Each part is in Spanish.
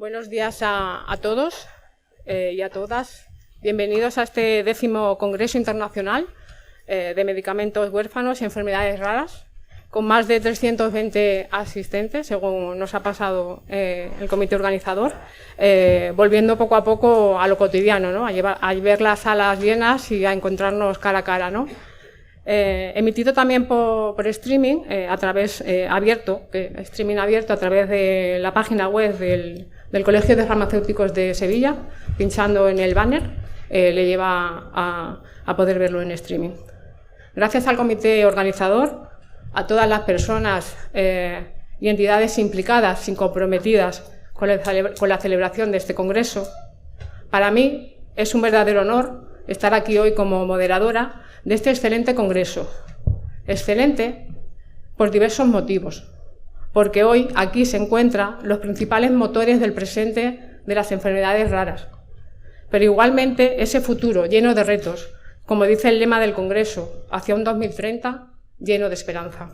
Buenos días a todos y a todas. Bienvenidos a este 10º Congreso Internacional de Medicamentos Huérfanos y Enfermedades Raras, con más de 320 asistentes, según nos ha pasado el comité organizador, volviendo poco a poco a lo cotidiano, ¿no? A ver las salas llenas y a encontrarnos cara a cara, ¿no? Emitido también por streaming, a través streaming abierto a través de la página web del Colegio de Farmacéuticos de Sevilla. Pinchando en el banner le lleva a poder verlo en streaming. Gracias al comité organizador, a todas las personas y entidades implicadas y comprometidas con la celebración de este congreso. Para mí es un verdadero honor estar aquí hoy como moderadora de este excelente congreso. Excelente por diversos motivos, porque hoy aquí se encuentran los principales motores del presente de las enfermedades raras, pero igualmente ese futuro lleno de retos, como dice el lema del congreso, hacia un 2030 lleno de esperanza.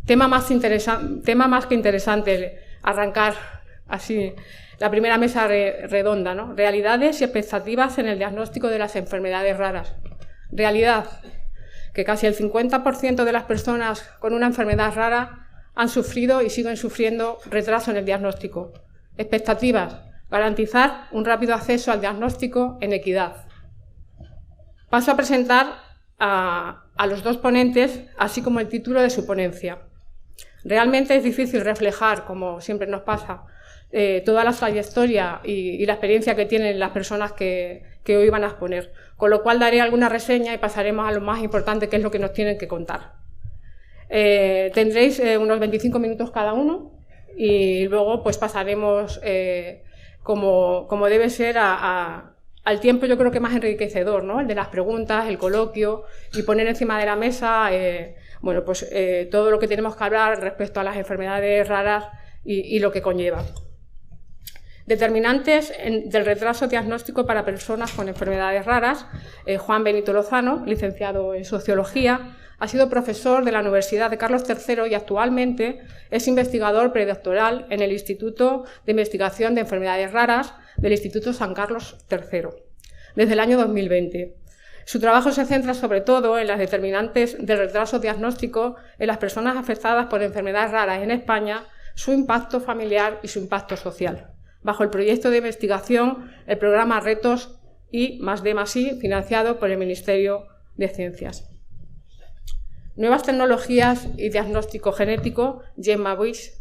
Tema más que interesante arrancar así la primera mesa redonda, ¿no? Realidades y expectativas en el diagnóstico de las enfermedades raras. Realidad, que casi el 50% de las personas con una enfermedad rara han sufrido y siguen sufriendo retraso en el diagnóstico. Expectativas, garantizar un rápido acceso al diagnóstico en equidad. Paso a presentar a los dos ponentes, así como el título de su ponencia. Realmente es difícil reflejar, como siempre nos pasa, toda la trayectoria y la experiencia que tienen las personas que hoy van a exponer, con lo cual daré alguna reseña y pasaremos a lo más importante, que es lo que nos tienen que contar. Tendréis unos 25 minutos cada uno y luego pues pasaremos, como debe ser, al tiempo yo creo que más enriquecedor, ¿no? El de las preguntas, el coloquio y poner encima de la mesa todo lo que tenemos que hablar respecto a las enfermedades raras y lo que conlleva. Determinantes del retraso diagnóstico para personas con enfermedades raras. Juan Benito Lozano, licenciado en Sociología, ha sido profesor de la Universidad de Carlos III y actualmente es investigador predoctoral en el Instituto de Investigación de Enfermedades Raras del Instituto San Carlos III, desde el año 2020. Su trabajo se centra sobre todo en las determinantes del retraso diagnóstico en las personas afectadas por enfermedades raras en España, su impacto familiar y su impacto social, bajo el proyecto de investigación, el programa Retos I+D+I, financiado por el Ministerio de Ciencias. Nuevas tecnologías y diagnóstico genético, Gemma Bullis,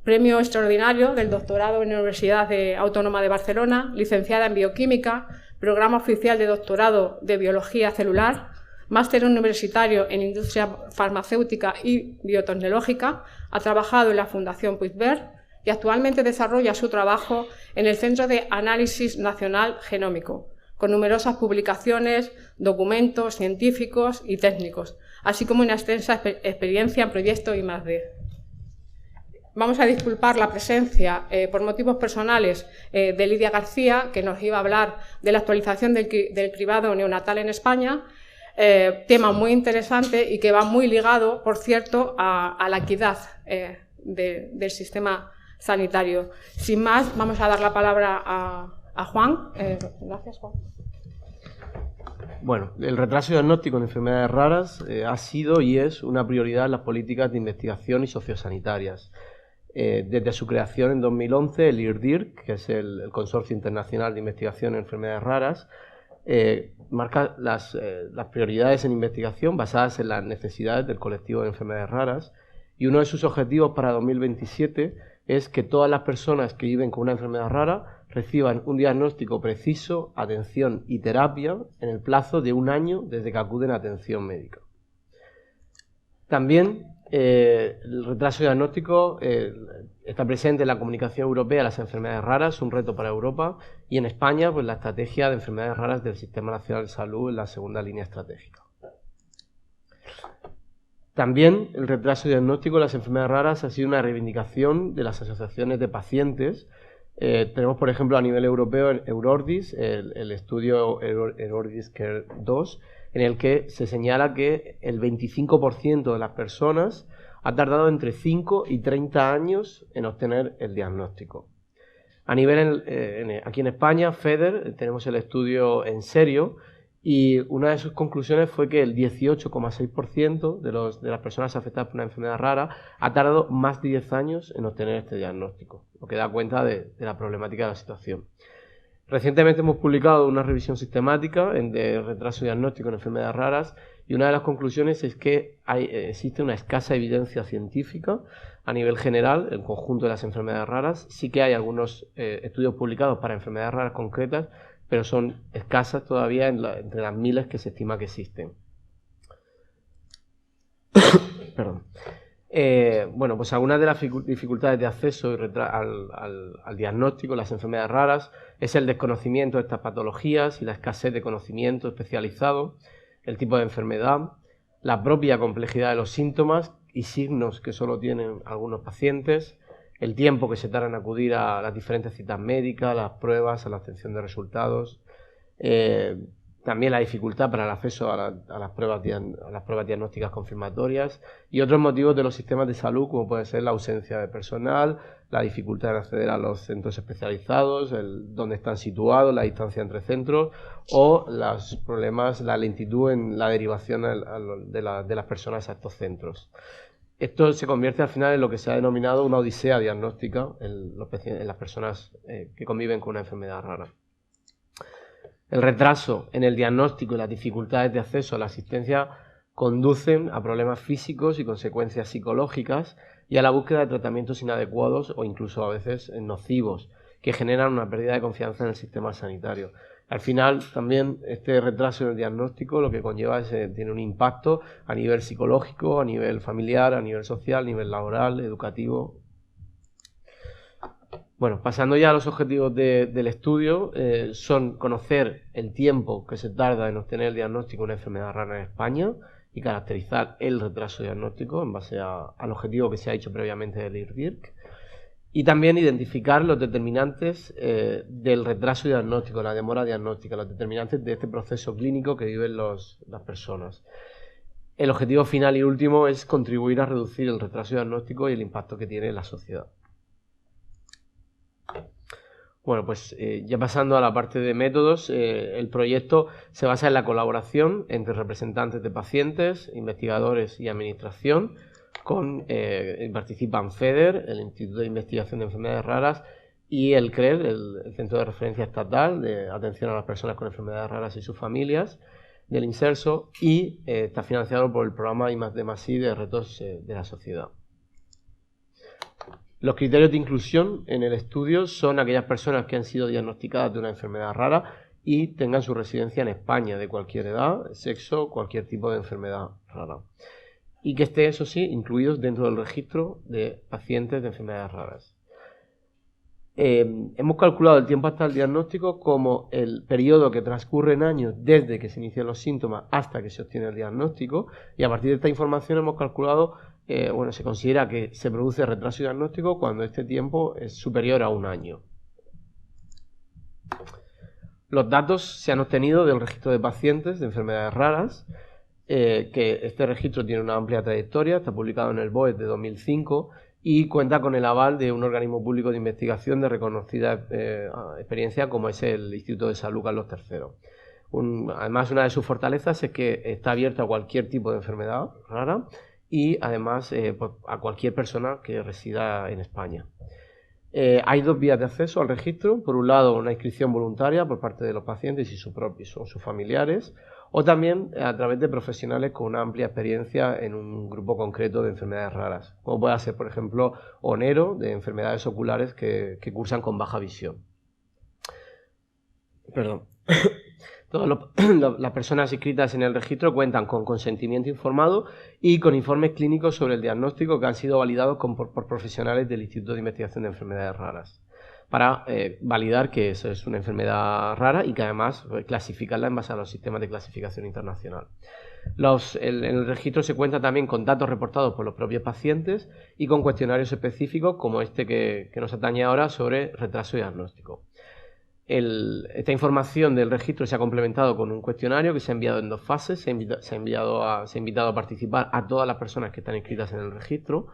premio extraordinario del doctorado en la Universidad Autónoma de Barcelona, licenciada en Bioquímica, programa oficial de doctorado de Biología Celular, máster universitario en Industria Farmacéutica y Biotecnológica, ha trabajado en la Fundación Puigvert y actualmente desarrolla su trabajo en el Centro de Análisis Nacional Genómico, con numerosas publicaciones, documentos científicos y técnicos, así como una extensa experiencia en proyectos I+D. Vamos a disculpar la presencia, por motivos personales, de Lidia García, que nos iba a hablar de la actualización del cribado neonatal en España, tema muy interesante y que va muy ligado, por cierto, a la equidad del sistema sanitario. Sin más, vamos a dar la palabra a Juan. Gracias, Juan. Bueno, el retraso diagnóstico en enfermedades raras ha sido y es una prioridad en las políticas de investigación y sociosanitarias. Desde su creación en 2011, el IRDIR, que es el Consorcio Internacional de Investigación en Enfermedades Raras, marca las prioridades en investigación basadas en las necesidades del colectivo de enfermedades raras, y uno de sus objetivos para 2027 es que todas las personas que viven con una enfermedad rara reciban un diagnóstico preciso, atención y terapia en el plazo de 1 año desde que acuden a atención médica. También el retraso diagnóstico está presente en la comunicación europea de las enfermedades raras, un reto para Europa, y en España pues, la estrategia de enfermedades raras del Sistema Nacional de Salud en la segunda línea estratégica. También el retraso diagnóstico de las enfermedades raras ha sido una reivindicación de las asociaciones de pacientes. Tenemos, por ejemplo, a nivel europeo Eurordis, el estudio Eurordis Care 2, en el que se señala que el 25% de las personas ha tardado entre 5 y 30 años en obtener el diagnóstico. A nivel, aquí en España, FEDER, tenemos el estudio En Serio, y una de sus conclusiones fue que el 18,6% de las personas afectadas por una enfermedad rara ha tardado más de 10 años en obtener este diagnóstico, lo que da cuenta de la problemática de la situación. Recientemente hemos publicado una revisión sistemática de retraso diagnóstico en enfermedades raras, y una de las conclusiones es que existe una escasa evidencia científica a nivel general, el conjunto de las enfermedades raras. Sí que hay algunos estudios publicados para enfermedades raras concretas, pero son escasas todavía entre las miles que se estima que existen. Perdón. Bueno, pues algunas de las dificultades de acceso al diagnóstico de las enfermedades raras es el desconocimiento de estas patologías y la escasez de conocimiento especializado, el tipo de enfermedad, la propia complejidad de los síntomas y signos que solo tienen algunos pacientes, el tiempo que se tarda en acudir a las diferentes citas médicas, las pruebas, a la obtención de resultados, también la dificultad para el acceso a las pruebas diagnósticas confirmatorias y otros motivos de los sistemas de salud, como puede ser la ausencia de personal, la dificultad en acceder a los centros especializados, dónde están situados, la distancia entre centros o los problemas, la lentitud en la derivación de las personas a estos centros. Esto se convierte al final en lo que se ha denominado una odisea diagnóstica en las personas que conviven con una enfermedad rara. El retraso en el diagnóstico y las dificultades de acceso a la asistencia conducen a problemas físicos y consecuencias psicológicas y a la búsqueda de tratamientos inadecuados o incluso a veces nocivos, que generan una pérdida de confianza en el sistema sanitario. Al final, también este retraso en el diagnóstico lo que conlleva es tiene un impacto a nivel psicológico, a nivel familiar, a nivel social, a nivel laboral, educativo. Bueno, pasando ya a los objetivos del estudio, son conocer el tiempo que se tarda en obtener el diagnóstico de una enfermedad rara en España y caracterizar el retraso diagnóstico en base al objetivo que se ha hecho previamente del IRDIRC. Y también identificar los determinantes del retraso diagnóstico, la demora diagnóstica, los determinantes de este proceso clínico que viven las personas. El objetivo final y último es contribuir a reducir el retraso diagnóstico y el impacto que tiene en la sociedad. Bueno, pues ya pasando a la parte de métodos, el proyecto se basa en la colaboración entre representantes de pacientes, investigadores y administración. Participan FEDER, el Instituto de Investigación de Enfermedades Raras, y el CRER, el Centro de Referencia Estatal de Atención a las Personas con Enfermedades Raras y sus Familias, del INSERSO, y está financiado por el programa I+D+I de Retos de la Sociedad. Los criterios de inclusión en el estudio son aquellas personas que han sido diagnosticadas de una enfermedad rara y tengan su residencia en España, de cualquier edad, sexo, cualquier tipo de enfermedad rara. Y que estén, eso sí, incluidos dentro del registro de pacientes de enfermedades raras. Hemos calculado el tiempo hasta el diagnóstico como el periodo que transcurre en años desde que se inician los síntomas hasta que se obtiene el diagnóstico, y a partir de esta información hemos calculado, se considera que se produce retraso diagnóstico cuando este tiempo es superior a un año. Los datos se han obtenido del registro de pacientes de enfermedades raras, que este registro tiene una amplia trayectoria, está publicado en el BOE de 2005 y cuenta con el aval de un organismo público de investigación de reconocida experiencia como es el Instituto de Salud Carlos III. Además, una de sus fortalezas es que está abierto a cualquier tipo de enfermedad rara y además a cualquier persona que resida en España. Hay dos vías de acceso al registro. Por un lado, una inscripción voluntaria por parte de los pacientes y sus familiares, o también a través de profesionales con una amplia experiencia en un grupo concreto de enfermedades raras, como puede ser, por ejemplo, ONERO, de enfermedades oculares que cursan con baja visión. Perdón. Todas las personas inscritas en el registro cuentan con consentimiento informado y con informes clínicos sobre el diagnóstico que han sido validados por profesionales del Instituto de Investigación de Enfermedades Raras, para validar que eso es una enfermedad rara y que además clasificarla en base a los sistemas de clasificación internacional. En el registro se cuenta también con datos reportados por los propios pacientes y con cuestionarios específicos como este que nos atañe ahora sobre retraso diagnóstico. esta información del registro se ha complementado con un cuestionario que se ha enviado en 2 fases. Se ha invitado a participar a todas las personas que están inscritas en el registro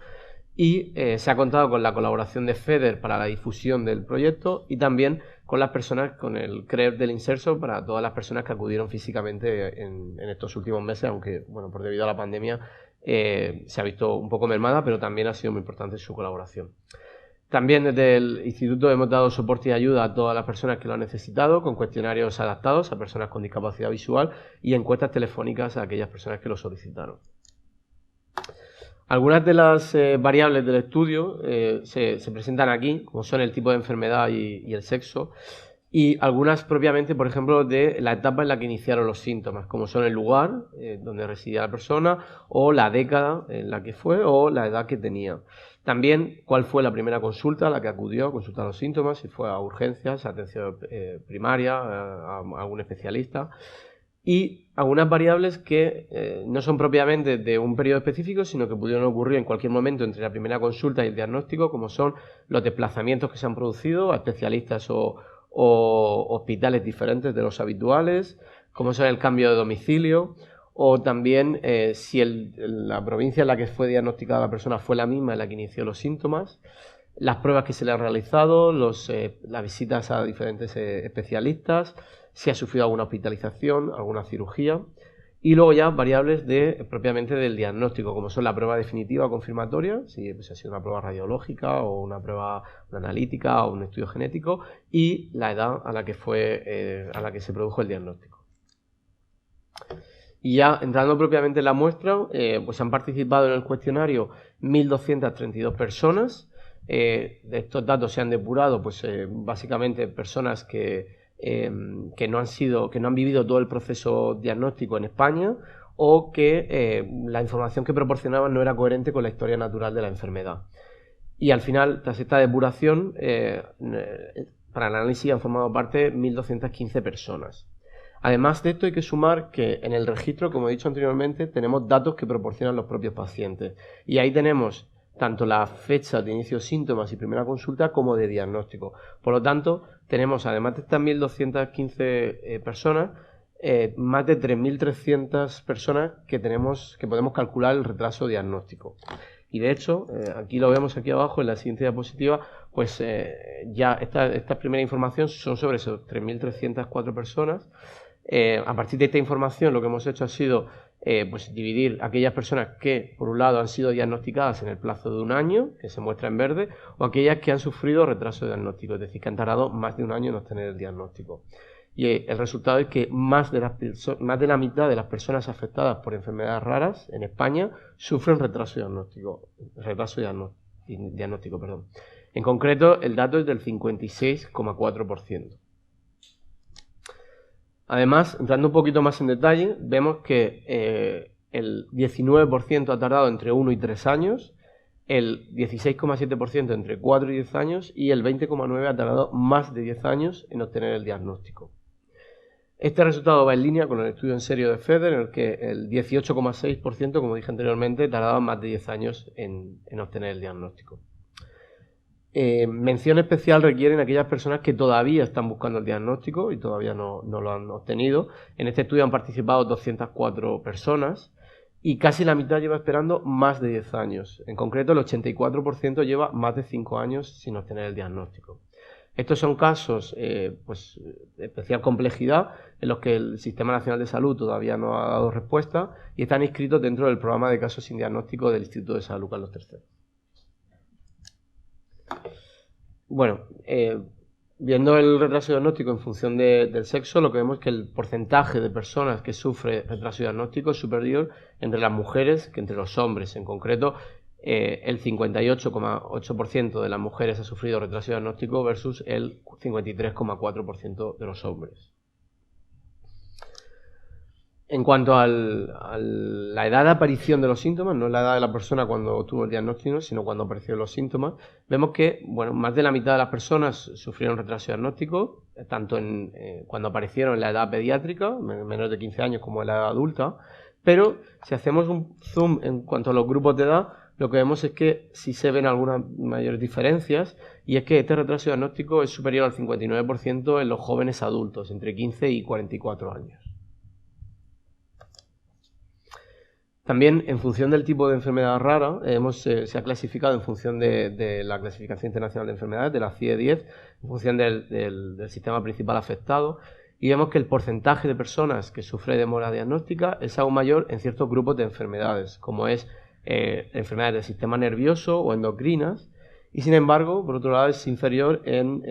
y se ha contado con la colaboración de FEDER para la difusión del proyecto y también con las personas, con el CREP del Inserso para todas las personas que acudieron físicamente en estos últimos meses, aunque bueno, por debido a la pandemia se ha visto un poco mermada, pero también ha sido muy importante su colaboración. También desde el Instituto hemos dado soporte y ayuda a todas las personas que lo han necesitado, con cuestionarios adaptados a personas con discapacidad visual y encuestas telefónicas a aquellas personas que lo solicitaron. Algunas de las variables del estudio se presentan aquí, como son el tipo de enfermedad y el sexo, y algunas propiamente, por ejemplo, de la etapa en la que iniciaron los síntomas, como son el lugar donde residía la persona, o la década en la que fue, o la edad que tenía. También cuál fue la primera consulta a la que acudió a consultar los síntomas, si fue a urgencias, a atención primaria, a algún especialista. Y algunas variables que no son propiamente de un periodo específico, sino que pudieron ocurrir en cualquier momento entre la primera consulta y el diagnóstico, como son los desplazamientos que se han producido a especialistas o hospitales diferentes de los habituales, como son el cambio de domicilio, o también si la provincia en la que fue diagnosticada la persona fue la misma en la que inició los síntomas, las pruebas que se le han realizado, las visitas a diferentes especialistas, si ha sufrido alguna hospitalización, alguna cirugía, y luego ya variables propiamente del diagnóstico, como son la prueba definitiva o confirmatoria, si ha sido una prueba radiológica o una prueba analítica o un estudio genético, y la edad a la que se produjo el diagnóstico. Y ya entrando propiamente en la muestra, pues han participado en el cuestionario 1.232 personas. De estos datos se han depurado, pues básicamente personas que no han vivido todo el proceso diagnóstico en España o que la información que proporcionaban no era coherente con la historia natural de la enfermedad. Y al final, tras esta depuración, para el análisis han formado parte 1.215 personas. Además de esto hay que sumar que en el registro, como he dicho anteriormente, tenemos datos que proporcionan los propios pacientes. Y ahí tenemos tanto la fecha de inicio de síntomas y primera consulta como de diagnóstico. Por lo tanto, tenemos, además de estas 1.215 personas, más de 3.300 personas que podemos calcular el retraso diagnóstico. Y de hecho, aquí lo vemos aquí abajo en la siguiente diapositiva, pues ya esta primera información son sobre esos 3.304 personas. A partir de esta información lo que hemos hecho ha sido pues dividir aquellas personas que por un lado han sido diagnosticadas en el plazo de un año, que se muestra en verde, o aquellas que han sufrido retraso diagnóstico, es decir, que han tardado más de un año en obtener el diagnóstico. Y el resultado es que más de la mitad de las personas afectadas por enfermedades raras en España sufren retraso diagnóstico. En concreto, el dato es del 56,4%. Además, entrando un poquito más en detalle, vemos que el 19% ha tardado entre 1 y 3 años, el 16,7% entre 4 y 10 años y el 20,9% ha tardado más de 10 años en obtener el diagnóstico. Este resultado va en línea con el estudio en serio de FEDER, en el que el 18,6%, como dije anteriormente, tardaba más de 10 años en obtener el diagnóstico. Mención especial requieren aquellas personas que todavía están buscando el diagnóstico y todavía no lo han obtenido. En este estudio han participado 204 personas y casi la mitad lleva esperando más de 10 años. En concreto, el 84% lleva más de 5 años sin obtener el diagnóstico. Estos son casos pues, de especial complejidad en los que el Sistema Nacional de Salud todavía no ha dado respuesta y están inscritos dentro del programa de casos sin diagnóstico del Instituto de Salud Carlos III. Bueno, viendo el retraso diagnóstico en función del sexo, lo que vemos es que el porcentaje de personas que sufre retraso diagnóstico es superior entre las mujeres que entre los hombres. En concreto, el 58,8% de las mujeres ha sufrido retraso diagnóstico versus el 53,4% de los hombres. En cuanto a la edad de aparición de los síntomas, no la edad de la persona cuando tuvo el diagnóstico, sino cuando aparecieron los síntomas, vemos que más de la mitad de las personas sufrieron retraso diagnóstico, tanto cuando aparecieron en la edad pediátrica, menos de 15 años, como en la edad adulta, pero si hacemos un zoom en cuanto a los grupos de edad, lo que vemos es que sí se ven algunas mayores diferencias, y es que este retraso diagnóstico es superior al 59% en los jóvenes adultos, entre 15 y 44 años. También, en función del tipo de enfermedad rara, se ha clasificado en función de la Clasificación Internacional de Enfermedades, de la CIE-10, en función del sistema principal afectado, y vemos que el porcentaje de personas que sufre demora diagnóstica es aún mayor en ciertos grupos de enfermedades, como es enfermedades del sistema nervioso o endocrinas, y sin embargo, por otro lado, es inferior en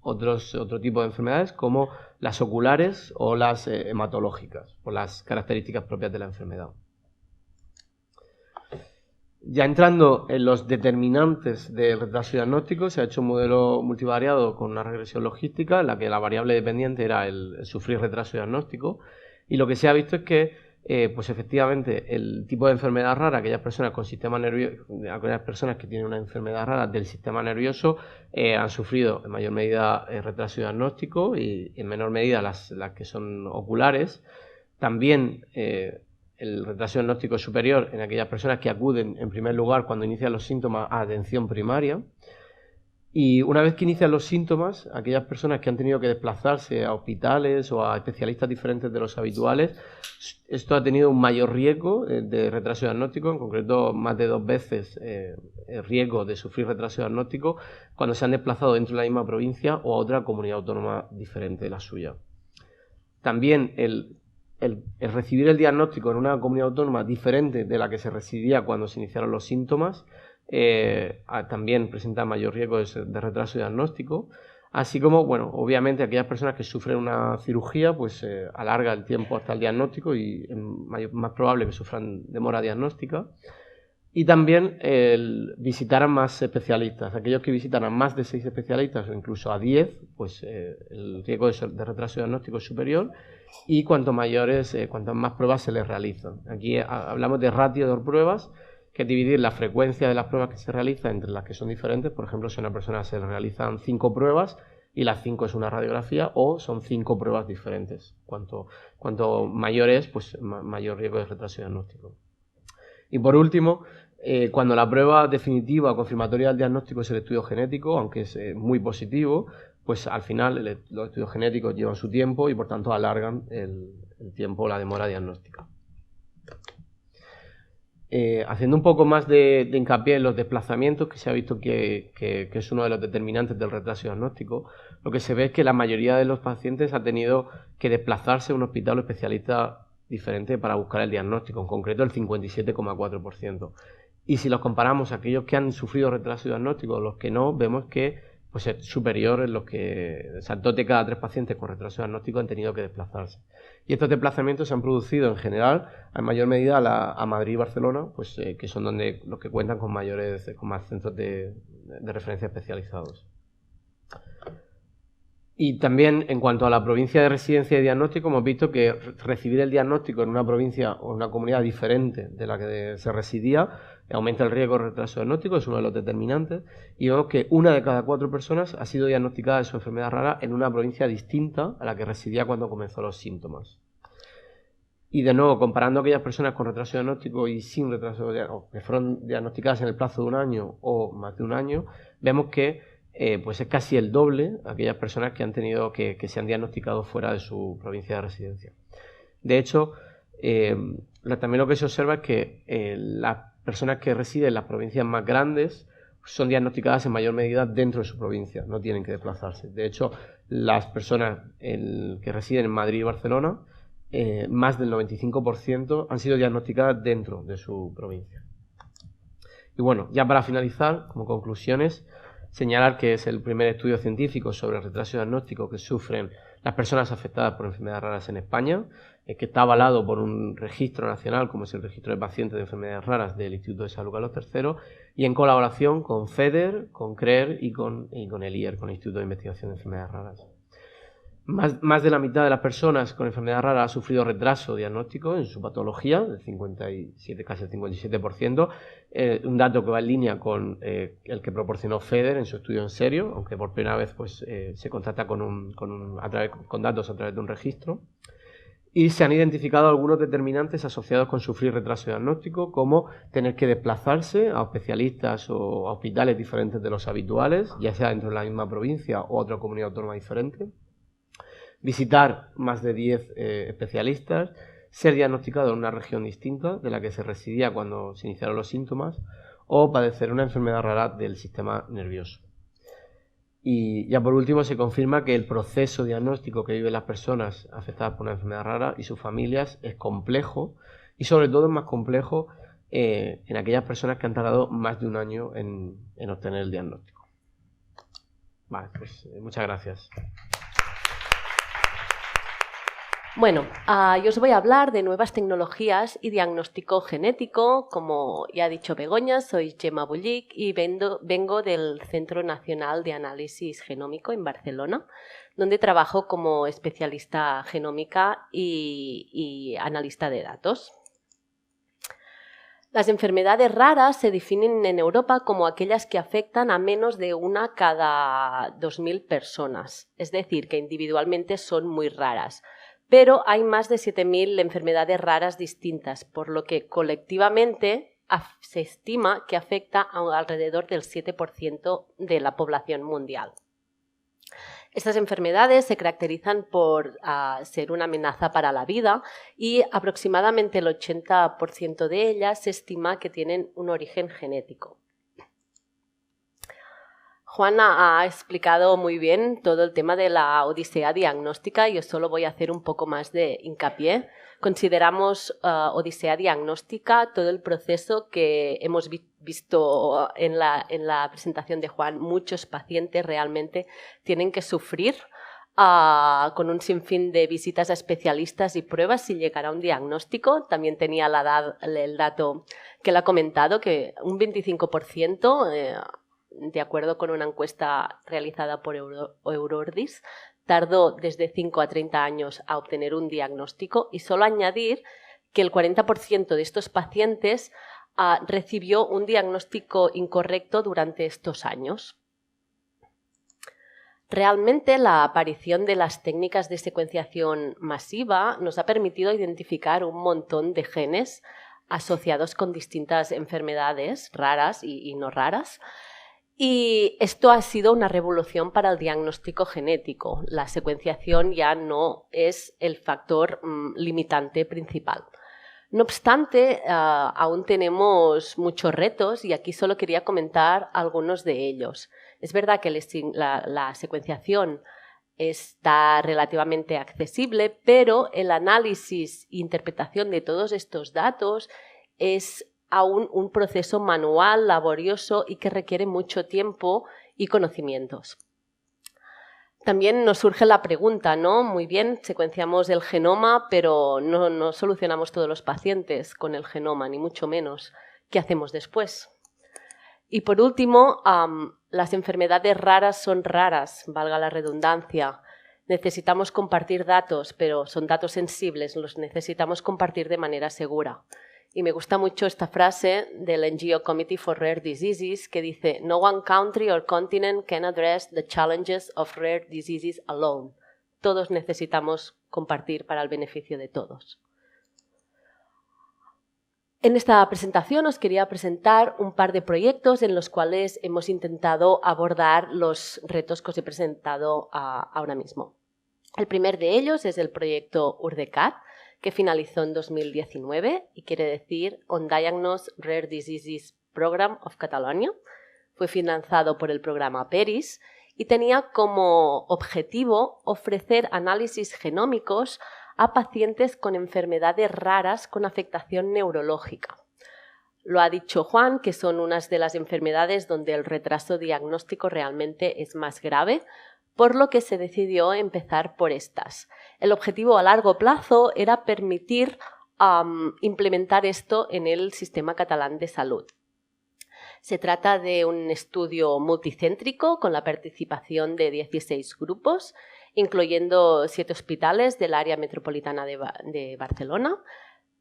otro tipo de enfermedades como las oculares o las hematológicas, por las características propias de la enfermedad. Ya entrando en los determinantes del retraso diagnóstico, se ha hecho un modelo multivariado con una regresión logística en la que la variable dependiente era el sufrir retraso diagnóstico, y lo que se ha visto es que pues efectivamente el tipo de enfermedad rara, aquellas personas con sistema nervioso, aquellas personas que tienen una enfermedad rara del sistema nervioso han sufrido en mayor medida retraso diagnóstico, y en menor medida las que son oculares. También el retraso diagnóstico es superior en aquellas personas que acuden en primer lugar cuando inician los síntomas a atención primaria, y una vez que inician los síntomas, aquellas personas que han tenido que desplazarse a hospitales o a especialistas diferentes de los habituales, esto ha tenido un mayor riesgo de retraso diagnóstico, en concreto más de 2 veces el riesgo de sufrir retraso diagnóstico cuando se han desplazado dentro de la misma provincia o a otra comunidad autónoma diferente de la suya. También el recibir el diagnóstico en una comunidad autónoma diferente de la que se residía cuando se iniciaron los síntomas también presenta mayor riesgo de retraso diagnóstico, así como, bueno, obviamente aquellas personas que sufren una cirugía, pues alarga el tiempo hasta el diagnóstico y es más probable que sufran demora diagnóstica. Y también el visitar a más especialistas. Aquellos que visitan a más de 6 especialistas o incluso a 10, pues el riesgo de retraso diagnóstico es superior, y cuantas más pruebas se les realizan. Aquí hablamos de ratio de pruebas, que es dividir la frecuencia de las pruebas que se realizan entre las que son diferentes. Por ejemplo, si a una persona se le realizan 5 pruebas y las 5 es una radiografía, o son 5 pruebas diferentes. Cuanto mayor es, pues mayor riesgo de retraso diagnóstico. Y por último, cuando la prueba definitiva o confirmatoria del diagnóstico es el estudio genético, aunque es muy positivo, pues al final los estudios genéticos llevan su tiempo y por tanto alargan el tiempo o la demora diagnóstica. Haciendo un poco más de hincapié en los desplazamientos, que se ha visto que es uno de los determinantes del retraso diagnóstico, lo que se ve es que la mayoría de los pacientes ha tenido que desplazarse a un hospital o especialista diferente para buscar el diagnóstico, en concreto el 57,4%. Y si los comparamos a aquellos que han sufrido retraso diagnóstico o los que no, vemos que pues, es superior en los que, o sea, 2 de cada 3 pacientes con retraso diagnóstico han tenido que desplazarse. Y estos desplazamientos se han producido en general, en mayor medida, a Madrid y Barcelona, pues, que son los que cuentan con más centros de referencia especializados. Y también, en cuanto a la provincia de residencia y diagnóstico, hemos visto que recibir el diagnóstico en una provincia o en una comunidad diferente de la que se residía aumenta el riesgo de retraso diagnóstico, es uno de los determinantes, y vemos que 1 de cada 4 personas ha sido diagnosticada de su enfermedad rara en una provincia distinta a la que residía cuando comenzó los síntomas. Y de nuevo, comparando aquellas personas con retraso diagnóstico y sin retraso, o que fueron diagnosticadas en el plazo de 1 año o más de 1 año, vemos que pues es casi el doble aquellas personas que han tenido que se han diagnosticado fuera de su provincia de residencia. De hecho, también lo que se observa es que las personas que residen en las provincias más grandes son diagnosticadas en mayor medida dentro de su provincia, no tienen que desplazarse. De hecho, las personas que residen en Madrid y Barcelona, más del 95% han sido diagnosticadas dentro de su provincia. Y bueno, ya para finalizar, como conclusiones, señalar que es el primer estudio científico sobre el retraso diagnóstico que sufren las personas afectadas por enfermedades raras en España, que está avalado por un registro nacional como es el Registro de Pacientes de Enfermedades Raras del Instituto de Salud Carlos III, y en colaboración con FEDER, con CREER y con el IER, con el Instituto de Investigación de Enfermedades Raras. Más de la mitad de las personas con enfermedad rara ha sufrido retraso diagnóstico en su patología, casi el 57%, un dato que va en línea con el que proporcionó FEDER en su estudio en serio, aunque por primera vez pues, se contacta con datos a través de un registro. Y se han identificado algunos determinantes asociados con sufrir retraso diagnóstico, como tener que desplazarse a especialistas o a hospitales diferentes de los habituales, ya sea dentro de la misma provincia o otra comunidad autónoma diferente, visitar más de 10 especialistas, ser diagnosticado en una región distinta de la que se residía cuando se iniciaron los síntomas, o padecer una enfermedad rara del sistema nervioso. Y ya por último se confirma que el proceso diagnóstico que viven las personas afectadas por una enfermedad rara y sus familias es complejo, y sobre todo es más complejo en aquellas personas que han tardado más de un año en obtener el diagnóstico. Vale, pues muchas gracias. Bueno, yo os voy a hablar de nuevas tecnologías y diagnóstico genético. Como ya ha dicho Begoña, soy Gemma Bullic y vengo del Centro Nacional de Análisis Genómico en Barcelona, donde trabajo como especialista genómica y analista de datos. Las enfermedades raras se definen en Europa como aquellas que afectan a menos de una cada 2.000 personas, es decir, que individualmente son muy raras. Pero hay más de 7.000 enfermedades raras distintas, por lo que colectivamente se estima que afecta a alrededor del 7% de la población mundial. Estas enfermedades se caracterizan por ser una amenaza para la vida y aproximadamente el 80% de ellas se estima que tienen un origen genético. Juana ha explicado muy bien todo el tema de la odisea diagnóstica y yo solo voy a hacer un poco más de hincapié. Consideramos odisea diagnóstica todo el proceso que hemos visto en la presentación de Juan. Muchos pacientes realmente tienen que sufrir con un sinfín de visitas a especialistas y pruebas sin llegar a un diagnóstico. También tenía el dato que él ha comentado, que un 25%... de acuerdo con una encuesta realizada por Eurordis, tardó desde 5 a 30 años a obtener un diagnóstico, y solo añadir que el 40% de estos pacientes recibió un diagnóstico incorrecto durante estos años. Realmente la aparición de las técnicas de secuenciación masiva nos ha permitido identificar un montón de genes asociados con distintas enfermedades raras y no raras. Y esto ha sido una revolución para el diagnóstico genético. La secuenciación ya no es el factor limitante principal. No obstante, aún tenemos muchos retos y aquí solo quería comentar algunos de ellos. Es verdad que la secuenciación está relativamente accesible, pero el análisis e interpretación de todos estos datos es aún un proceso manual, laborioso y que requiere mucho tiempo y conocimientos. También nos surge la pregunta, ¿no? Muy bien, secuenciamos el genoma, pero no solucionamos todos los pacientes con el genoma, ni mucho menos. ¿Qué hacemos después? Y por último, las enfermedades raras son raras, valga la redundancia. Necesitamos compartir datos, pero son datos sensibles, los necesitamos compartir de manera segura. Y me gusta mucho esta frase del NGO Committee for Rare Diseases que dice: "No one country or continent can address the challenges of rare diseases alone". Todos necesitamos compartir para el beneficio de todos. En esta presentación os quería presentar un par de proyectos en los cuales hemos intentado abordar los retos que os he presentado ahora mismo. El primer de ellos es el proyecto URDECAT, que finalizó en 2019 y quiere decir Undiagnosed Rare Diseases Program of Catalonia. Fue financiado por el programa PERIS y tenía como objetivo ofrecer análisis genómicos a pacientes con enfermedades raras con afectación neurológica. Lo ha dicho Juan, que son unas de las enfermedades donde el retraso diagnóstico realmente es más grave, por lo que se decidió empezar por estas. El objetivo a largo plazo era permitir implementar esto en el sistema catalán de salud. Se trata de un estudio multicéntrico con la participación de 16 grupos, incluyendo 7 hospitales del área metropolitana de Barcelona,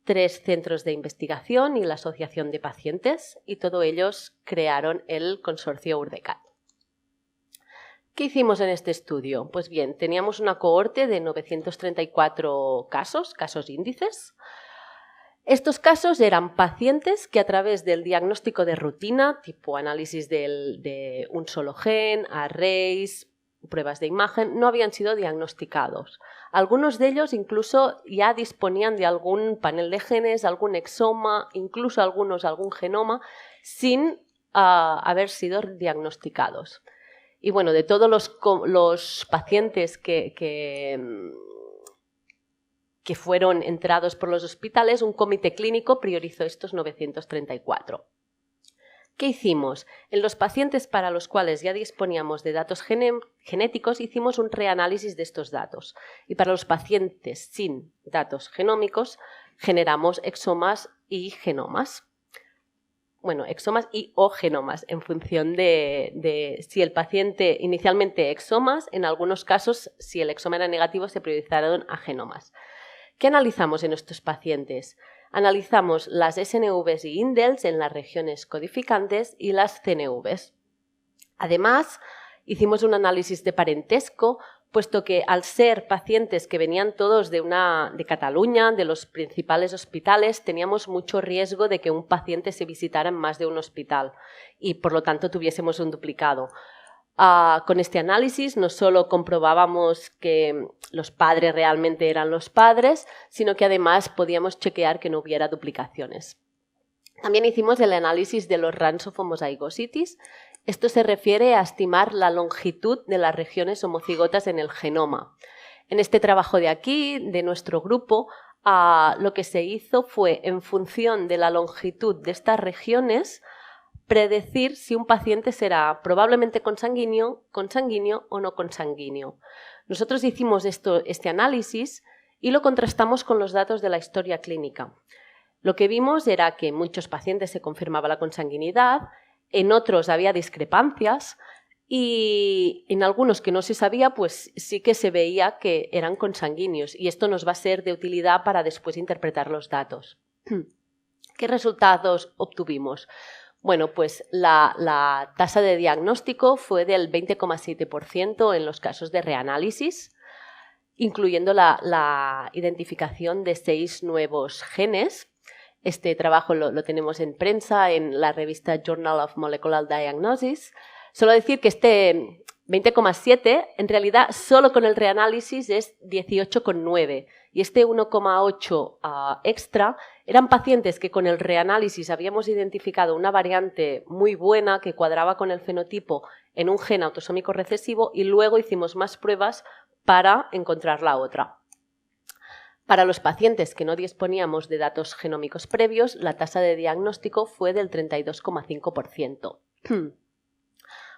3 centros de investigación y la Asociación de Pacientes, y todos ellos crearon el consorcio URDECAT. ¿Qué hicimos en este estudio? Pues bien, teníamos una cohorte de 934 casos índices. Estos casos eran pacientes que a través del diagnóstico de rutina, tipo análisis de un solo gen, arrays, pruebas de imagen, no habían sido diagnosticados. Algunos de ellos incluso ya disponían de algún panel de genes, algún exoma, incluso algunos algún genoma, sin haber sido diagnosticados. Y bueno, de todos los pacientes que fueron entrados por los hospitales, un comité clínico priorizó estos 934. ¿Qué hicimos? En los pacientes para los cuales ya disponíamos de datos genéticos, hicimos un reanálisis de estos datos. Y para los pacientes sin datos genómicos, generamos exomas y genomas. Bueno, exomas y o genomas, en función de si el paciente inicialmente exomas, en algunos casos, si el exoma era negativo, se priorizaron a genomas. ¿Qué analizamos en estos pacientes? Analizamos las SNVs y indels en las regiones codificantes y las CNVs. Además, hicimos un análisis de parentesco, puesto que al ser pacientes que venían todos de Cataluña, de los principales hospitales, teníamos mucho riesgo de que un paciente se visitara en más de un hospital y, por lo tanto, tuviésemos un duplicado. Con este análisis no solo comprobábamos que los padres realmente eran los padres, sino que además podíamos chequear que no hubiera duplicaciones. También hicimos el análisis de los runs of homozygosities. Esto se refiere a estimar la longitud de las regiones homocigotas en el genoma. En este trabajo de aquí, de nuestro grupo, lo que se hizo fue, en función de la longitud de estas regiones, predecir si un paciente será probablemente consanguíneo o no consanguíneo. Nosotros hicimos este análisis y lo contrastamos con los datos de la historia clínica. Lo que vimos era que en muchos pacientes se confirmaba la consanguinidad, en otros había discrepancias y en algunos que no se sabía, pues sí que se veía que eran consanguíneos y esto nos va a ser de utilidad para después interpretar los datos. ¿Qué resultados obtuvimos? Bueno, pues la tasa de diagnóstico fue del 20,7% en los casos de reanálisis, incluyendo la identificación de 6 nuevos genes. Este trabajo lo tenemos en prensa en la revista Journal of Molecular Diagnosis. Solo decir que este 20,7 en realidad solo con el reanálisis es 18,9 y este 1,8 extra eran pacientes que con el reanálisis habíamos identificado una variante muy buena que cuadraba con el fenotipo en un gen autosómico recesivo y luego hicimos más pruebas para encontrar la otra. Para los pacientes que no disponíamos de datos genómicos previos, la tasa de diagnóstico fue del 32,5%.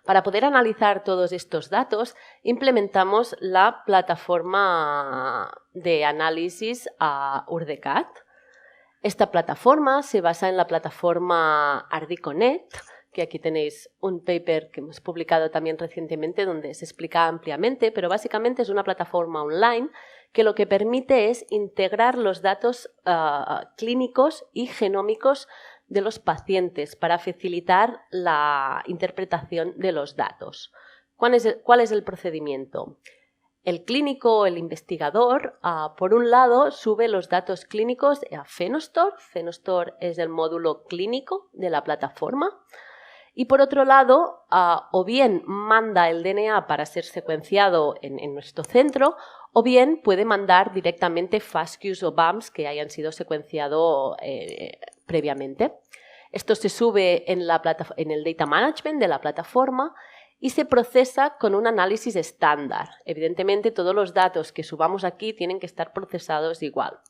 Para poder analizar todos estos datos, implementamos la plataforma de análisis UrDeCAT. Esta plataforma se basa en la plataforma ArdicoNet, que aquí tenéis un paper que hemos publicado también recientemente donde se explica ampliamente, pero básicamente es una plataforma online que lo que permite es integrar los datos clínicos y genómicos de los pacientes para facilitar la interpretación de los datos. ¿Cuál es el procedimiento? El clínico, el investigador, por un lado, sube los datos clínicos a Phenostore. Phenostore es el módulo clínico de la plataforma. Y por otro lado, o bien manda el DNA para ser secuenciado en nuestro centro, o bien puede mandar directamente FASTQs o BAMs que hayan sido secuenciados previamente. Esto se sube en el data management de la plataforma y se procesa con un análisis estándar. Evidentemente, todos los datos que subamos aquí tienen que estar procesados igual.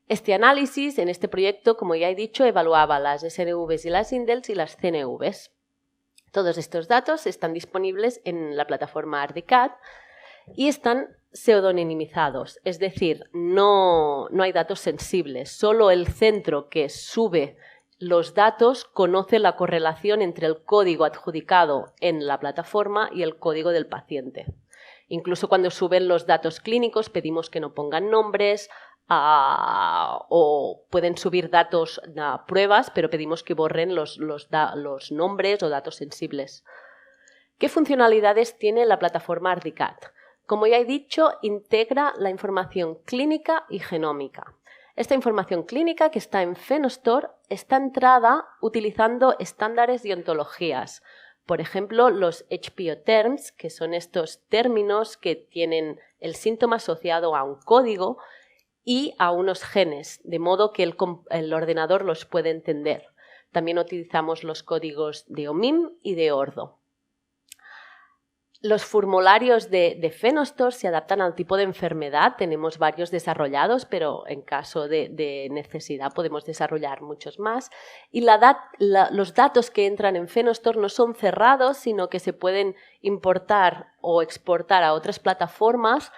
Este análisis, en este proyecto, como ya he dicho, evaluaba las SNVs y las indels y las CNVs. Todos estos datos están disponibles en la plataforma UrDeCAT y están pseudonimizados, es decir, no hay datos sensibles. Solo el centro que sube los datos conoce la correlación entre el código adjudicado en la plataforma y el código del paciente. Incluso cuando suben los datos clínicos pedimos que no pongan nombres o pueden subir datos pruebas, pero pedimos que borren los nombres o datos sensibles. ¿Qué funcionalidades tiene la plataforma ARDICAT? Como ya he dicho, integra la información clínica y genómica. Esta información clínica que está en Phenostore está entrada utilizando estándares y ontologías. Por ejemplo, los HPO terms, que son estos términos que tienen el síntoma asociado a un código y a unos genes, de modo que el ordenador los puede entender. También utilizamos los códigos de OMIM y de ORDO. Los formularios de Phenostore se adaptan al tipo de enfermedad. Tenemos varios desarrollados, pero en caso de necesidad podemos desarrollar muchos más. Y los datos que entran en Phenostore no son cerrados, sino que se pueden importar o exportar a otras plataformas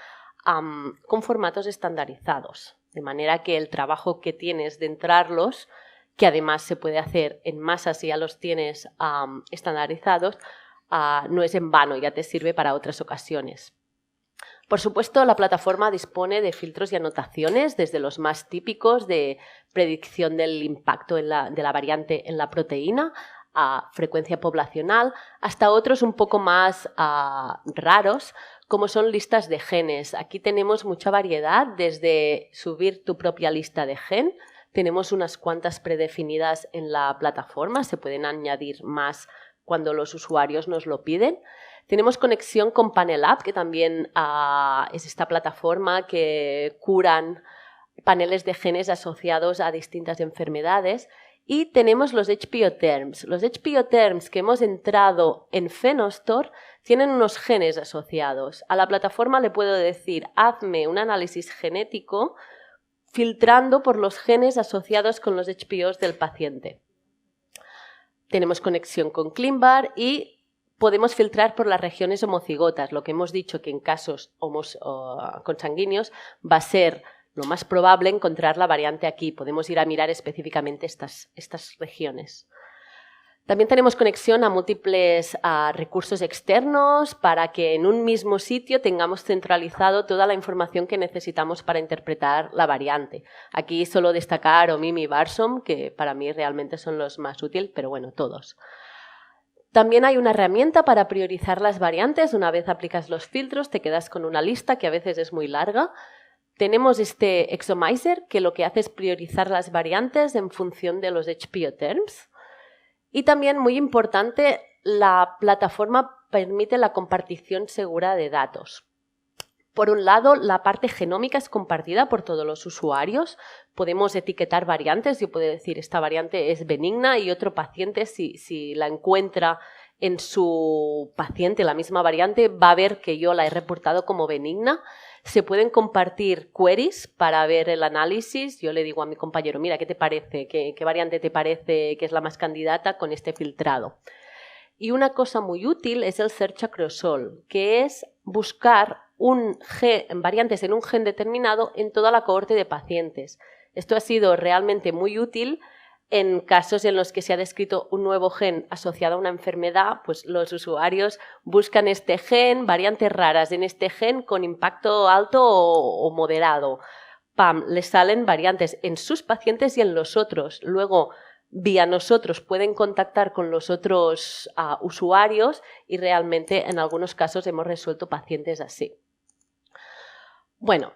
con formatos estandarizados. De manera que el trabajo que tienes de entrarlos, que además se puede hacer en masa si ya los tienes estandarizados, no es en vano, ya te sirve para otras ocasiones. Por supuesto, la plataforma dispone de filtros y anotaciones, desde los más típicos de predicción del impacto de la variante en la proteína, a frecuencia poblacional, hasta otros un poco más raros, como son listas de genes. Aquí tenemos mucha variedad, desde subir tu propia lista de gen. Tenemos unas cuantas predefinidas en la plataforma, se pueden añadir más cuando los usuarios nos lo piden. Tenemos conexión con PanelApp, que también es esta plataforma que curan paneles de genes asociados a distintas enfermedades. Y tenemos los HPO terms. Los HPO terms que hemos entrado en Phenostore tienen unos genes asociados. A la plataforma le puedo decir, hazme un análisis genético filtrando por los genes asociados con los HPOs del paciente. Tenemos conexión con ClinVar y podemos filtrar por las regiones homocigotas, lo que hemos dicho que en casos consanguíneos va a ser lo más probable encontrar la variante aquí. Podemos ir a mirar específicamente estas regiones. También tenemos conexión a múltiples recursos externos para que en un mismo sitio tengamos centralizado toda la información que necesitamos para interpretar la variante. Aquí solo destacar OMIM y Barsom, que para mí realmente son los más útiles, pero bueno, todos. También hay una herramienta para priorizar las variantes. Una vez aplicas los filtros, te quedas con una lista que a veces es muy larga. Tenemos este Exomizer, que lo que hace es priorizar las variantes en función de los HPO terms. Y también, muy importante, la plataforma permite la compartición segura de datos. Por un lado, la parte genómica es compartida por todos los usuarios. Podemos etiquetar variantes. Yo puedo decir, esta variante es benigna, y otro paciente, si la encuentra en su paciente la misma variante, va a ver que yo la he reportado como benigna. Se pueden compartir queries para ver el análisis. Yo le digo a mi compañero, mira, ¿qué te parece? ¿Qué variante te parece que es la más candidata con este filtrado? Y una cosa muy útil es el Search Across All, que es buscar variantes en un gen determinado en toda la cohorte de pacientes. Esto ha sido realmente muy útil en casos en los que se ha descrito un nuevo gen asociado a una enfermedad. Pues los usuarios buscan este gen, variantes raras en este gen con impacto alto o moderado. ¡Pam! Les salen variantes en sus pacientes y en los otros. Luego, vía nosotros, pueden contactar con los otros usuarios, y realmente en algunos casos hemos resuelto pacientes así. Bueno,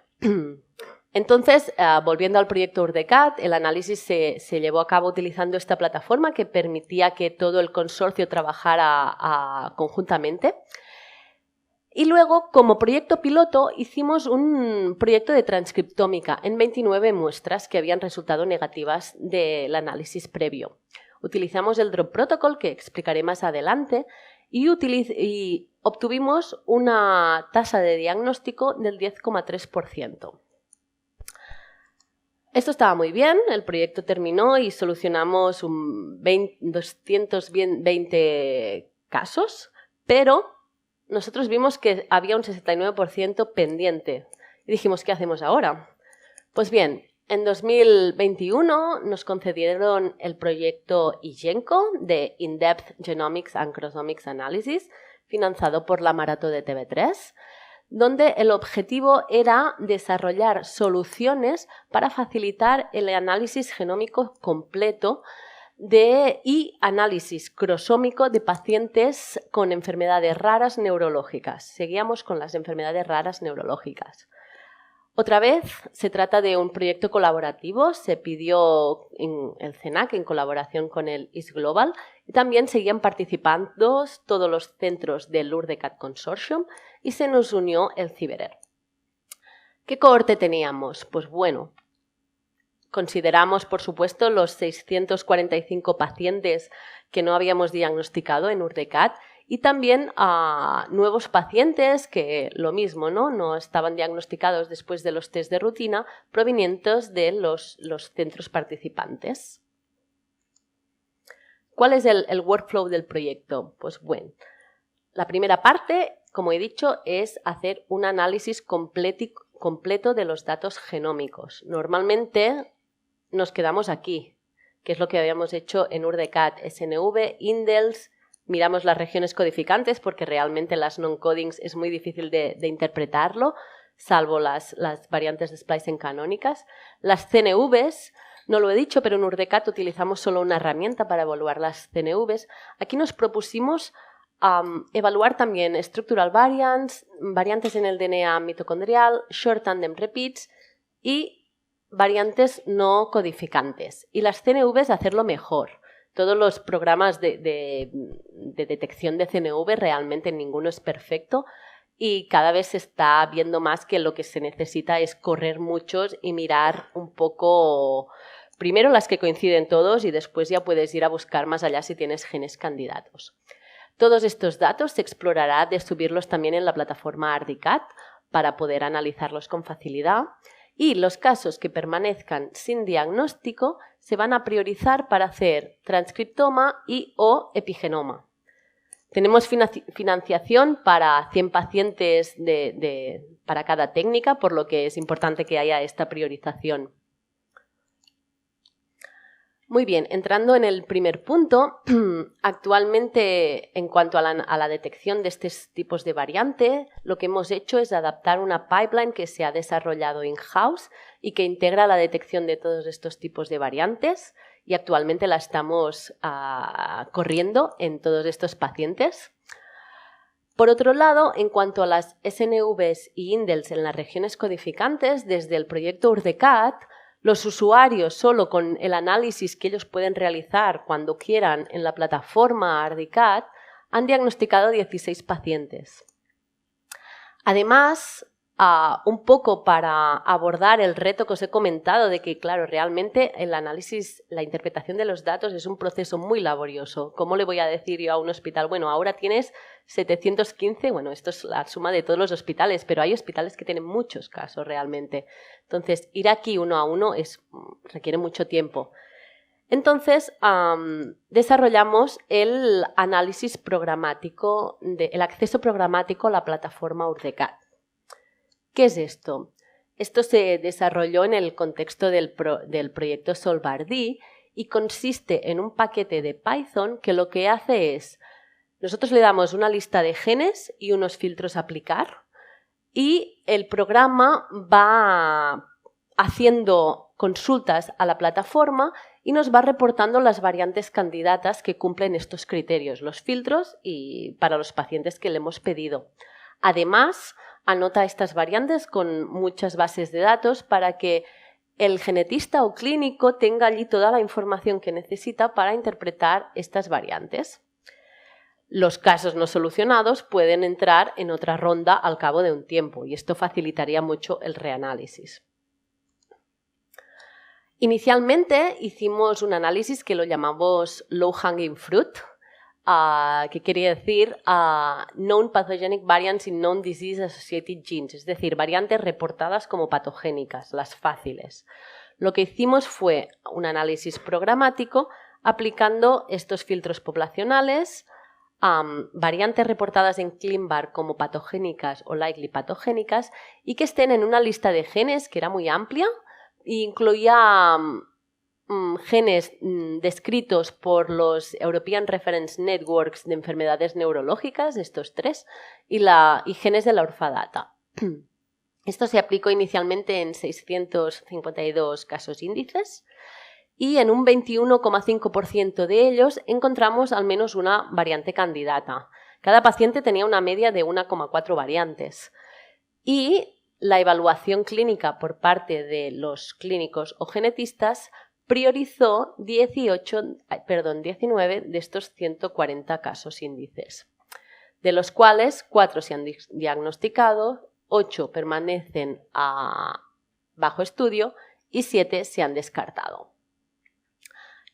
entonces, volviendo al proyecto URDECAT, el análisis se llevó a cabo utilizando esta plataforma que permitía que todo el consorcio trabajara conjuntamente. Y luego, como proyecto piloto, hicimos un proyecto de transcriptómica en 29 muestras que habían resultado negativas del análisis previo. Utilizamos el Drop Protocol, que explicaré más adelante, y obtuvimos una tasa de diagnóstico del 10,3%. Esto estaba muy bien, el proyecto terminó y solucionamos 220 casos, pero nosotros vimos que había un 69% pendiente y dijimos, ¿qué hacemos ahora? Pues bien, en 2021 nos concedieron el proyecto IGENCO de In-Depth Genomics and Crossomics Analysis, financiado por la Marató de TV3, donde el objetivo era desarrollar soluciones para facilitar el análisis genómico completo y análisis crosómico de pacientes con enfermedades raras neurológicas. Seguíamos con las enfermedades raras neurológicas. Otra vez se trata de un proyecto colaborativo, se pidió en el CENAC en colaboración con el IS Global y también seguían participando todos los centros del URDECAT Consortium y se nos unió el CIBERER. ¿Qué cohorte teníamos? Pues bueno, consideramos, por supuesto, los 645 pacientes que no habíamos diagnosticado en URDECAT y también a nuevos pacientes que, lo mismo, no estaban diagnosticados después de los test de rutina provenientes de los centros participantes. ¿Cuál es el workflow del proyecto? Pues bueno, la primera parte, como he dicho, es hacer un análisis completo de los datos genómicos. Normalmente nos quedamos aquí, que es lo que habíamos hecho en URDECAT, SNV, INDELS. Miramos las regiones codificantes porque realmente las non-codings es muy difícil de interpretarlo, salvo las variantes de splicing canónicas. Las CNVs, no lo he dicho, pero en URDECAT utilizamos solo una herramienta para evaluar las CNVs. Aquí nos propusimos evaluar también structural variants, variantes en el DNA mitocondrial, short tandem repeats y variantes no codificantes. Y las CNVs hacerlo mejor. Todos los programas de detección de CNV realmente ninguno es perfecto y cada vez se está viendo más que lo que se necesita es correr muchos y mirar un poco, primero las que coinciden todos y después ya puedes ir a buscar más allá si tienes genes candidatos. Todos estos datos se explorará de subirlos también en la plataforma ARDICAT para poder analizarlos con facilidad. Y los casos que permanezcan sin diagnóstico se van a priorizar para hacer transcriptoma y o epigenoma. Tenemos financiación para 100 pacientes para cada técnica, por lo que es importante que haya esta priorización. Muy bien, entrando en el primer punto, actualmente en cuanto a la detección de estos tipos de variante, lo que hemos hecho es adaptar una pipeline que se ha desarrollado in-house y que integra la detección de todos estos tipos de variantes y actualmente la estamos corriendo en todos estos pacientes. Por otro lado, en cuanto a las SNVs y INDELS en las regiones codificantes, desde el proyecto URDECAT, los usuarios, solo con el análisis que ellos pueden realizar cuando quieran en la plataforma ARDICAT, han diagnosticado 16 pacientes. Además, un poco para abordar el reto que os he comentado de que, claro, realmente el análisis, la interpretación de los datos es un proceso muy laborioso. ¿Cómo le voy a decir yo a un hospital? Bueno, ahora tienes 715, bueno, esto es la suma de todos los hospitales, pero hay hospitales que tienen muchos casos realmente. Entonces, ir aquí uno a uno requiere mucho tiempo. Entonces, desarrollamos el análisis programático, el acceso programático a la plataforma URDECAT. ¿Qué es esto? Esto se desarrolló en el contexto del proyecto Solvar-D y consiste en un paquete de Python que lo que hace es, nosotros le damos una lista de genes y unos filtros a aplicar y el programa va haciendo consultas a la plataforma y nos va reportando las variantes candidatas que cumplen estos criterios, los filtros y para los pacientes que le hemos pedido. Además, anota estas variantes con muchas bases de datos para que el genetista o clínico tenga allí toda la información que necesita para interpretar estas variantes. Los casos no solucionados pueden entrar en otra ronda al cabo de un tiempo y esto facilitaría mucho el reanálisis. Inicialmente hicimos un análisis que lo llamamos low hanging fruit, que quiere decir known pathogenic variants in known disease associated genes, es decir, variantes reportadas como patogénicas, las fáciles. Lo que hicimos fue un análisis programático aplicando estos filtros poblacionales, variantes reportadas en ClinVar como patogénicas o likely patogénicas y que estén en una lista de genes que era muy amplia e incluía genes descritos por los European Reference Networks de enfermedades neurológicas, estos tres, y genes de la Orfadata. Esto se aplicó inicialmente en 652 casos índices y en un 21,5% de ellos encontramos al menos una variante candidata. Cada paciente tenía una media de 1,4 variantes. Y la evaluación clínica por parte de los clínicos o genetistas priorizó 19 de estos 140 casos índices, de los cuales 4 se han diagnosticado, 8 permanecen bajo estudio y 7 se han descartado.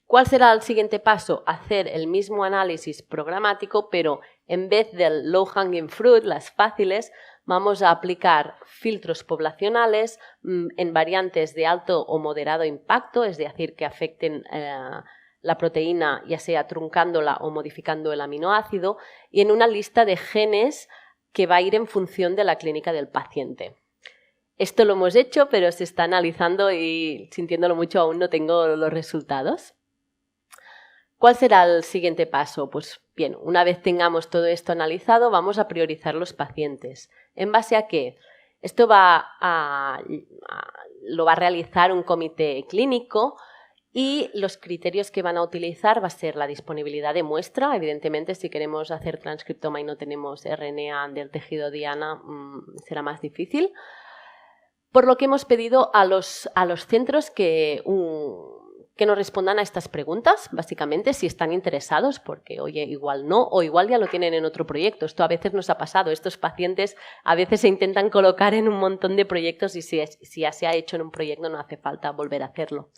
¿Cuál será el siguiente paso? Hacer el mismo análisis programático, pero en vez del low hanging fruit, las fáciles, vamos a aplicar filtros poblacionales en variantes de alto o moderado impacto, es decir, que afecten la proteína, ya sea truncándola o modificando el aminoácido, y en una lista de genes que va a ir en función de la clínica del paciente. Esto lo hemos hecho, pero se está analizando y, sintiéndolo mucho, aún no tengo los resultados. ¿Cuál será el siguiente paso? Pues bien, una vez tengamos todo esto analizado, vamos a priorizar los pacientes. ¿En base a qué? Esto lo va a realizar un comité clínico y los criterios que van a utilizar va a ser la disponibilidad de muestra. Evidentemente, si queremos hacer transcriptoma y no tenemos RNA del tejido diana, será más difícil. Por lo que hemos pedido a los centros que nos respondan a estas preguntas, básicamente, si están interesados, porque, oye, igual no, o igual ya lo tienen en otro proyecto. Esto a veces nos ha pasado. Estos pacientes a veces se intentan colocar en un montón de proyectos y si ya se ha hecho en un proyecto no hace falta volver a hacerlo.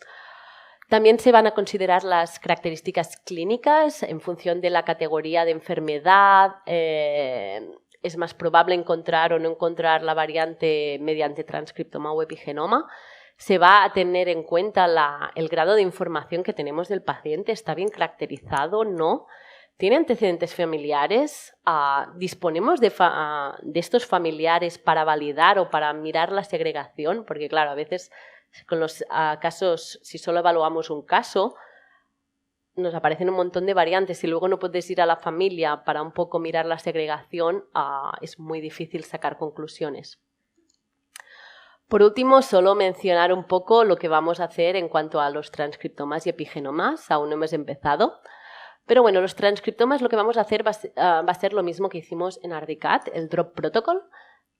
También se van a considerar las características clínicas en función de la categoría de enfermedad. Es más probable encontrar o no encontrar la variante mediante transcriptoma o epigenoma. Se va a tener en cuenta el grado de información que tenemos del paciente. ¿Está bien caracterizado? ¿No? ¿Tiene antecedentes familiares? ¿Disponemos de estos familiares para validar o para mirar la segregación? Porque, claro, a veces con los casos, si solo evaluamos un caso, nos aparecen un montón de variantes y luego no puedes ir a la familia para un poco mirar la segregación. Es muy difícil sacar conclusiones. Por último, solo mencionar un poco lo que vamos a hacer en cuanto a los transcriptomas y epigenomas. Aún no hemos empezado. Pero bueno, los transcriptomas lo que vamos a hacer va a ser lo mismo que hicimos en ARDICAT, el Drop Protocol,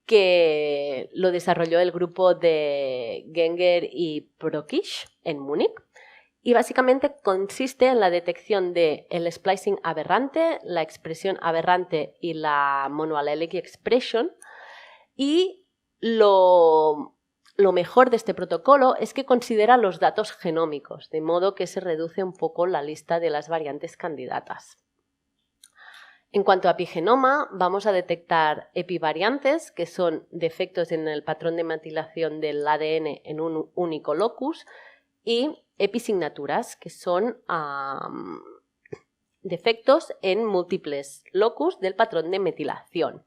que lo desarrolló el grupo de Genger y Prokish en Múnich. Y básicamente consiste en la detección del splicing aberrante, la expresión aberrante y la monoallelic expression. Y lo mejor de este protocolo es que considera los datos genómicos, de modo que se reduce un poco la lista de las variantes candidatas. En cuanto a epigenoma, vamos a detectar epivariantes, que son defectos en el patrón de metilación del ADN en un único locus, y episignaturas, que son defectos en múltiples locus del patrón de metilación.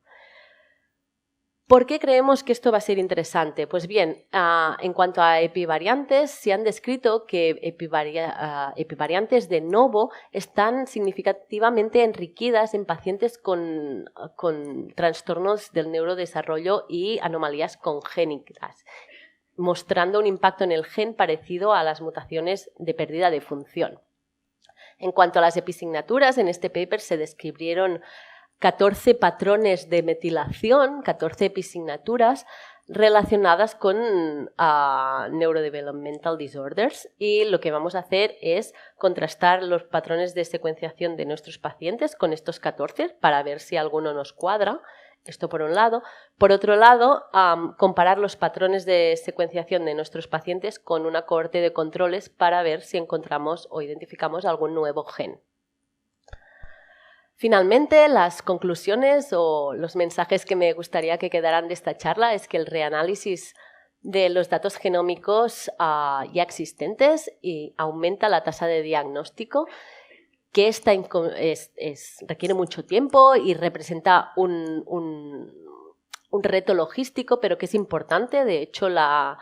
¿Por qué creemos que esto va a ser interesante? Pues bien, en cuanto a epivariantes, se han descrito que epivariantes de novo están significativamente enriquecidas en pacientes con trastornos del neurodesarrollo y anomalías congénitas, mostrando un impacto en el gen parecido a las mutaciones de pérdida de función. En cuanto a las episignaturas, en este paper se describieron 14 patrones de metilación, 14 episignaturas relacionadas con neurodevelopmental disorders, y lo que vamos a hacer es contrastar los patrones de secuenciación de nuestros pacientes con estos 14 para ver si alguno nos cuadra. Esto por un lado. Por otro lado, comparar los patrones de secuenciación de nuestros pacientes con una cohorte de controles para ver si encontramos o identificamos algún nuevo gen. Finalmente, las conclusiones o los mensajes que me gustaría que quedaran de esta charla es que el reanálisis de los datos genómicos ya existentes y aumenta la tasa de diagnóstico, que requiere mucho tiempo y representa un reto logístico, pero que es importante. De hecho, la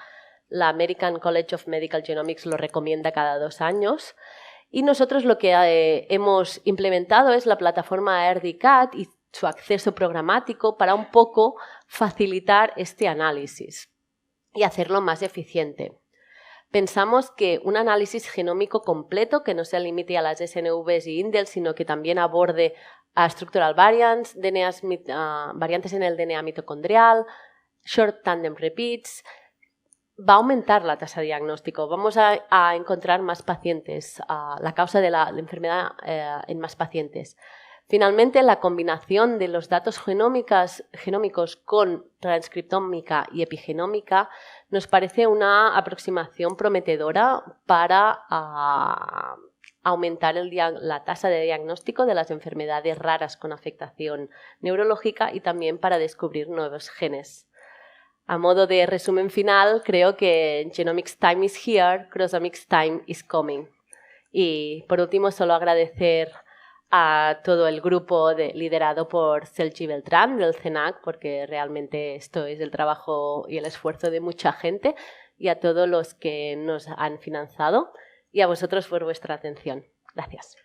American College of Medical Genomics lo recomienda cada 2 años. Y nosotros lo que hemos implementado es la plataforma ARDICAT y su acceso programático para un poco facilitar este análisis y hacerlo más eficiente. Pensamos que un análisis genómico completo, que no se limite a las SNVs y indels, sino que también aborde a structural variants, variantes en el DNA mitocondrial, short tandem repeats, va a aumentar la tasa de diagnóstico. Vamos a encontrar más pacientes, la causa de la enfermedad en más pacientes. Finalmente, la combinación de los datos genómicos con transcriptómica y epigenómica nos parece una aproximación prometedora para aumentar la tasa de diagnóstico de las enfermedades raras con afectación neurológica y también para descubrir nuevos genes. A modo de resumen final, creo que Genomics Time is here, Crossomics Time is coming. Y por último, solo agradecer a todo el grupo liderado por Selchi Beltrán del CENAC, porque realmente esto es el trabajo y el esfuerzo de mucha gente, y a todos los que nos han financiado, y a vosotros por vuestra atención. Gracias.